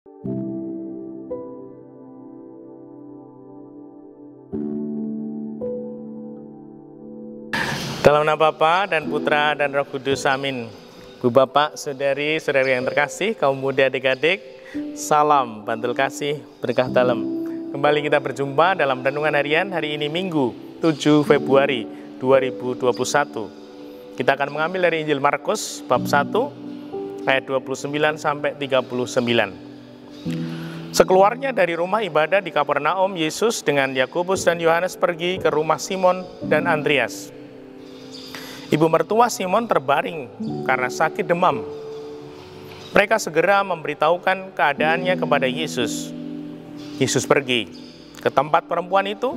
Dalam nama Bapa dan Putra dan Roh Kudus, amin. Bu Bapak, Saudari, Saudara yang terkasih, kaum muda adik-adik, salam bantul kasih, berkah dalam. Kembali kita berjumpa dalam renungan harian hari ini Minggu 7 Februari 2021. Kita akan mengambil dari Injil Markus bab 1 ayat 29 sampai 39. Sekeluarnya dari rumah ibadah di Kapernaum, Yesus dengan Yakobus dan Yohanes pergi ke rumah Simon dan Andreas. Ibu mertua Simon terbaring karena sakit demam. Mereka segera memberitahukan keadaannya kepada Yesus. Yesus pergi ke tempat perempuan itu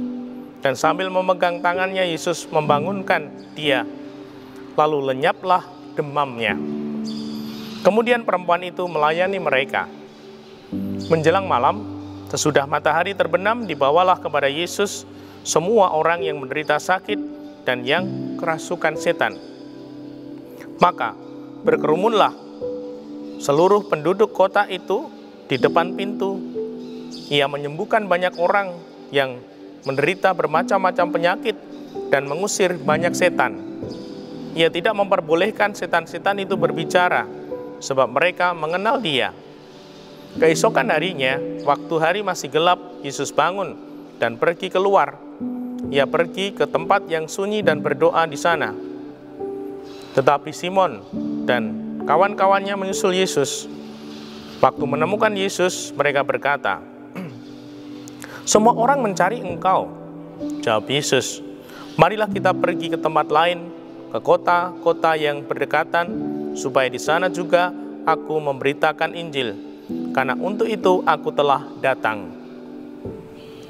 dan sambil memegang tangannya Yesus membangunkan dia. Lalu lenyaplah demamnya. Kemudian perempuan itu melayani mereka. Menjelang malam, sesudah matahari terbenam, dibawalah kepada Yesus semua orang yang menderita sakit dan yang kerasukan setan. Maka berkerumunlah seluruh penduduk kota itu di depan pintu. Ia menyembuhkan banyak orang yang menderita bermacam-macam penyakit dan mengusir banyak setan. Ia tidak memperbolehkan setan-setan itu berbicara, sebab mereka mengenal dia. Keesokan harinya, waktu hari masih gelap, Yesus bangun dan pergi keluar. Ia pergi ke tempat yang sunyi dan berdoa di sana. Tetapi Simon dan kawan-kawannya menyusul Yesus. Waktu menemukan Yesus, mereka berkata, "Semua orang mencari Engkau." Jawab Yesus, "Marilah kita pergi ke tempat lain, ke kota-kota yang berdekatan, supaya di sana juga aku memberitakan Injil, karena untuk itu aku telah datang."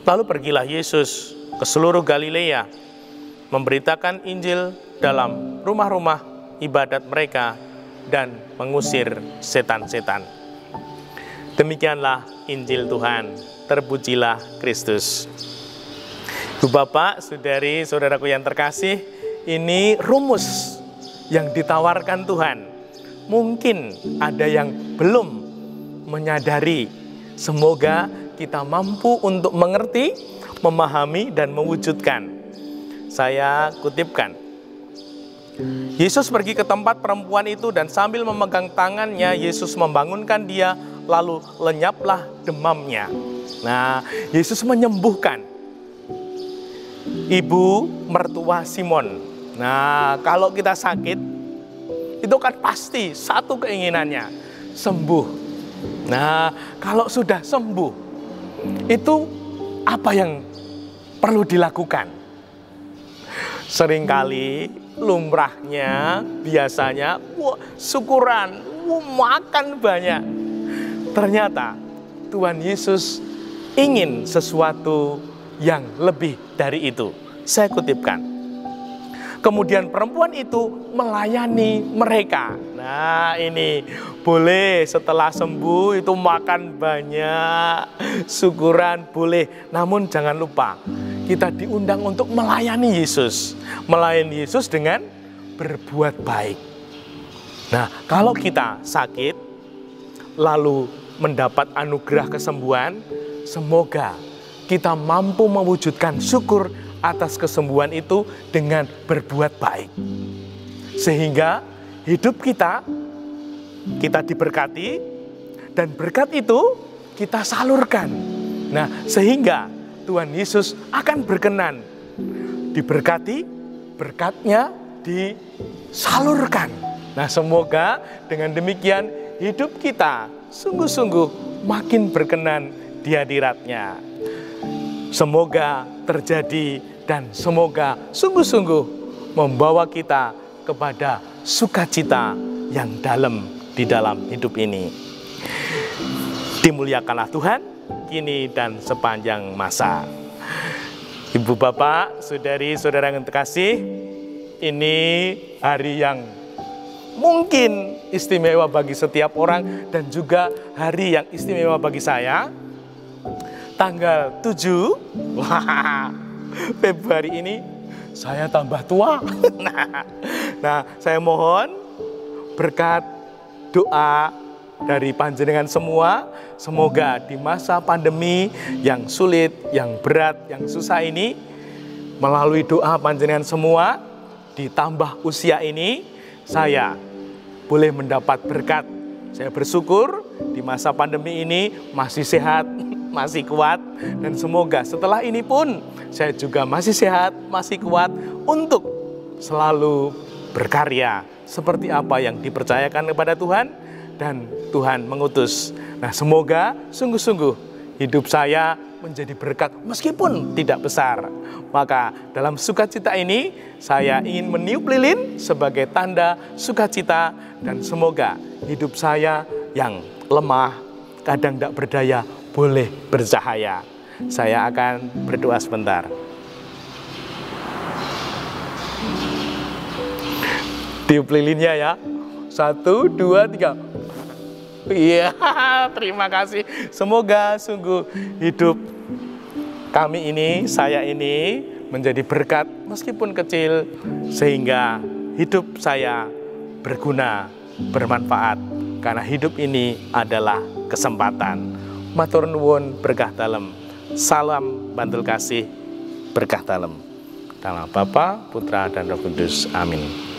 Lalu pergilah Yesus ke seluruh Galilea, memberitakan Injil dalam rumah-rumah ibadat mereka dan mengusir setan-setan. Demikianlah Injil Tuhan. Terpujilah Kristus. Bu Bapak, Saudari, Saudaraku yang terkasih, ini rumus yang ditawarkan Tuhan. Mungkin ada yang belum menyadari. Semoga kita mampu untuk mengerti, memahami, dan mewujudkan. Saya kutipkan. Yesus pergi ke tempat perempuan itu dan sambil memegang tangannya, Yesus membangunkan dia, lalu lenyaplah demamnya. Nah, Yesus menyembuhkan ibu mertua Simon. Nah, kalau kita sakit, itu kan pasti satu keinginannya, sembuh. Nah, kalau sudah sembuh, itu apa yang perlu dilakukan? Seringkali lumrahnya biasanya syukuran, makan banyak. Ternyata Tuhan Yesus ingin sesuatu yang lebih dari itu. Saya kutipkan. Kemudian perempuan itu melayani mereka. Nah, ini boleh setelah sembuh itu makan banyak, syukuran boleh. Namun jangan lupa, kita diundang untuk melayani Yesus. Melayani Yesus dengan berbuat baik. Nah, kalau kita sakit, lalu mendapat anugerah kesembuhan, semoga kita mampu mewujudkan syukur atas kesembuhan itu dengan berbuat baik. Sehingga hidup kita diberkati, dan berkat itu kita salurkan. Nah, sehingga Tuhan Yesus akan berkenan. Diberkati, berkatnya disalurkan. Nah, semoga dengan demikian hidup kita sungguh-sungguh makin berkenan di hadirat-Nya. Semoga terjadi dan semoga sungguh-sungguh membawa kita kepada sukacita yang dalam di dalam hidup ini. Dimuliakanlah Tuhan, kini dan sepanjang masa. Ibu Bapak, Saudari-saudara yang terkasih, ini hari yang mungkin istimewa bagi setiap orang dan juga hari yang istimewa bagi saya. Tanggal 7 Februari ini saya tambah tua. Nah, saya mohon berkat doa dari panjenengan semua. Semoga di masa pandemi yang sulit, yang berat, yang susah ini, melalui doa panjenengan semua, ditambah usia ini, saya boleh mendapat berkat. Saya bersyukur di masa pandemi ini masih sehat, masih kuat, dan semoga setelah ini pun saya juga masih sehat, masih kuat untuk selalu berkarya seperti apa yang dipercayakan kepada Tuhan dan Tuhan mengutus. Nah, semoga sungguh-sungguh hidup saya menjadi berkat meskipun tidak besar. Maka dalam sukacita ini saya ingin meniup lilin sebagai tanda sukacita, dan semoga hidup saya yang lemah, kadang tidak berdaya, boleh bercahaya. Saya akan berdoa sebentar. Tiup lilinnya ya. 1, 2, 3. Iya, terima kasih. Semoga sungguh hidup kami ini, saya ini menjadi berkat meskipun kecil, sehingga hidup saya berguna, bermanfaat, karena hidup ini adalah kesempatan. Matur nuwun berkah dalem. Salam Bantul Kasih berkah dalem. Dalam Bapa, Putra, dan Roh Kudus. Amin.